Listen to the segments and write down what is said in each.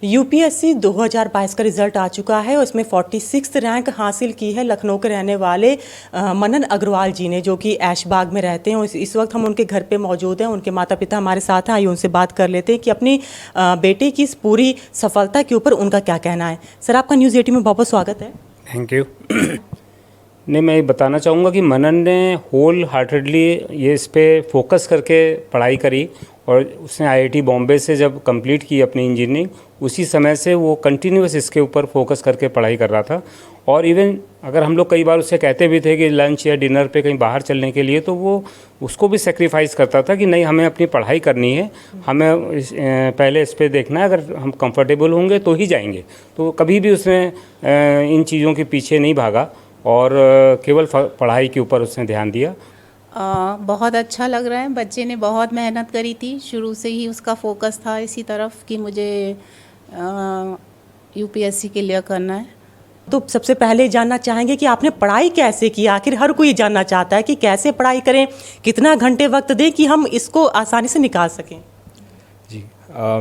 UPSC 2022 का result आ चुका है और इसमें 46th रैंक हासिल की है लखनऊ के रहने वाले मनन अग्रवाल जी ने, जो कि ऐशबाग में रहते हैं। इस वक्त हम उनके घर पे मौजूद हैं। उनके माता पिता हमारे साथ हैं। आइए उनसे बात कर लेते हैं कि अपनी बेटे की इस पूरी सफलता के ऊपर उनका क्या कहना है। सर, आपका न्यूज़ 18 में बहुत बहुत स्वागत है। Thank you. नहीं, मैं बताना चाहूँगा कि मनन ने होल हार्टेडली ये इस पर फोकस करके पढ़ाई करी और उसने आईआईटी बॉम्बे से जब कंप्लीट की अपनी इंजीनियरिंग, उसी समय से वो कंटिन्यूस इसके ऊपर फोकस करके पढ़ाई कर रहा था। और इवन अगर हम लोग कई बार उससे कहते भी थे कि लंच या डिनर पे कहीं बाहर चलने के लिए, तो वो उसको भी सेक्रीफाइस करता था कि नहीं, हमें अपनी पढ़ाई करनी है, हमें पहले इस पे देखना है, अगर हम कंफर्टेबल होंगे तो ही जाएंगे। तो कभी भी उसने इन चीज़ों के पीछे नहीं भागा और केवल पढ़ाई के ऊपर उसने ध्यान दिया। बहुत अच्छा लग रहा है। बच्चे ने बहुत मेहनत करी थी, शुरू से ही उसका फोकस था इसी तरफ कि मुझे यूपीएससी के लिए करना है। तो सबसे पहले जानना चाहेंगे कि आपने पढ़ाई कैसे की। आखिर हर कोई जानना चाहता है कि कैसे पढ़ाई करें, कितना घंटे वक्त दें कि हम इसको आसानी से निकाल सकें। जी,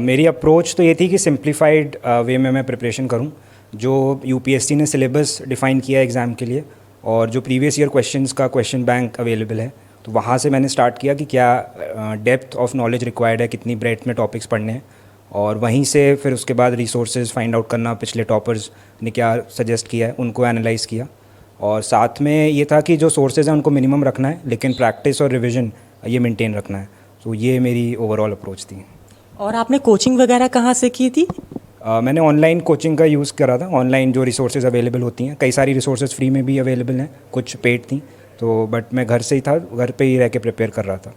मेरी अप्रोच तो ये थी कि सिंप्लीफाइड वे में मैं प्रिपरेशन करूं। जो यूपीएससी ने सिलेबस डिफ़ाइन किया है एग्ज़ाम के लिए और जो प्रीवियस ईयर क्वेश्चंस का क्वेश्चन बैंक अवेलेबल है, तो वहाँ से मैंने स्टार्ट किया कि क्या डेप्थ ऑफ नॉलेज रिक्वायर्ड है, कितनी ब्रेथ में टॉपिक्स पढ़ने हैं, और वहीं से फिर उसके बाद रिसोर्सेज फाइंड आउट करना, पिछले टॉपर्स ने क्या सजेस्ट किया है उनको एनालाइज़ किया। और साथ में ये था कि जो सोर्सेज हैं उनको मिनिमम रखना है, लेकिन प्रैक्टिस और रिविज़न ये मेंटेन रखना है। तो ये मेरी ओवरऑल अप्रोच थी। और आपने कोचिंग वगैरह कहाँ से की थी? मैंने ऑनलाइन कोचिंग का यूज़ करा था। ऑनलाइन जो रिसोर्सेज अवेलेबल होती हैं, कई सारी रिसोर्सेज फ्री में भी अवेलेबल हैं, कुछ पेड थी, तो बट मैं घर से ही था, घर पे ही रह के प्रिपेयर कर रहा था।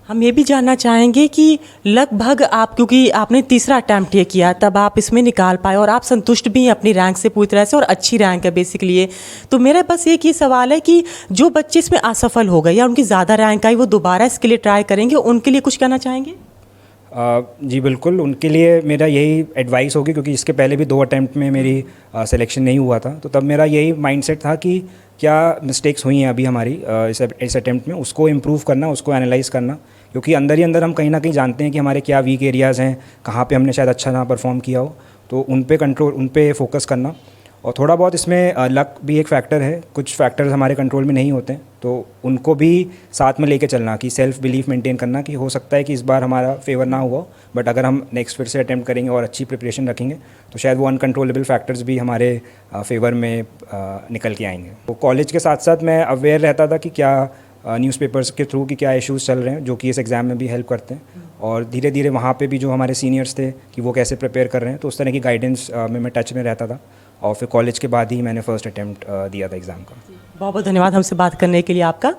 हम ये भी जानना चाहेंगे कि लगभग आप, क्योंकि आपने तीसरा अटैम्प्ट ये किया, तब आप इसमें निकाल पाए और आप संतुष्ट भी हैं अपनी रैंक से पूरी तरह से, और अच्छी रैंक है बेसिकली ये। तो मेरा बस एक ही सवाल है कि जो बच्चे इसमें असफल हो गए या उनकी ज़्यादा रैंक आई, वो दोबारा इसके लिए ट्राई करेंगे, उनके लिए कुछ कहना चाहेंगे? जी बिल्कुल, उनके लिए मेरा यही एडवाइस होगी, क्योंकि इसके पहले भी 2 अटैम्प्ट में मेरी सिलेक्शन नहीं हुआ था। तो तब मेरा यही माइंडसेट था कि क्या मिस्टेक्स हुई हैं अभी हमारी इस अटैम्प्ट में, उसको इम्प्रूव करना, उसको एनालाइज़ करना, क्योंकि अंदर ही अंदर हम कहीं ना कहीं जानते हैं कि हमारे क्या वीक एरियाज़ हैं, कहाँ पे हमने शायद अच्छा ना परफॉर्म किया हो, तो उन पे फोकस करना। और थोड़ा बहुत इसमें लक भी एक फैक्टर है, कुछ फैक्टर्स हमारे कंट्रोल में नहीं होते हैं, तो उनको भी साथ में लेके चलना, कि सेल्फ बिलीफ मेंटेन करना कि हो सकता है कि इस बार हमारा फेवर ना हुआ, बट अगर हम नेक्स्ट फिर से अटैम्प्ट करेंगे और अच्छी प्रिपरेशन रखेंगे तो शायद वो अनकंट्रोलेबल फैक्टर्स भी हमारे फेवर में निकल के आएंगे। तो कॉलेज के साथ साथ मैं अवेयर रहता था कि क्या न्यूज़पेपर्स के थ्रू कि क्या इश्यूज़ चल रहे हैं, जो कि इस एग्ज़ाम में भी हेल्प करते हैं, और धीरे धीरे वहाँ पे भी जो हमारे सीनियर्स थे कि वो कैसे प्रिपेयर कर रहे हैं, तो उस तरह की गाइडेंस में मैं टच में रहता था। और फिर कॉलेज के बाद ही मैंने फर्स्ट अटैम्प्ट दिया था एग्ज़ाम का। बहुत बहुत धन्यवाद हमसे बात करने के लिए आपका।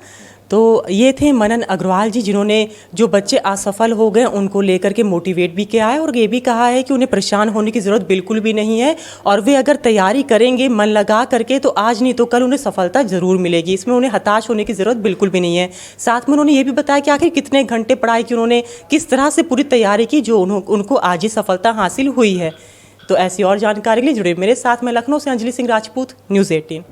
तो ये थे मनन अग्रवाल जी, जिन्होंने जो बच्चे असफल हो गए उनको लेकर के मोटिवेट भी किया है और ये भी कहा है कि उन्हें परेशान होने की ज़रूरत बिल्कुल भी नहीं है, और वे अगर तैयारी करेंगे मन लगा करके तो आज नहीं तो कल उन्हें सफलता ज़रूर मिलेगी। इसमें उन्हें हताश होने की ज़रूरत बिल्कुल भी नहीं है। साथ में उन्होंने ये भी बताया कि आखिर कितने घंटे पढ़ाई की, उन्होंने किस तरह से पूरी तैयारी की जो उनको आज ही सफलता हासिल हुई है। तो ऐसी और जानकारी के लिए जुड़े मेरे साथ। मैं लखनऊ से अंजलि सिंह राजपूत, न्यूज़ 18।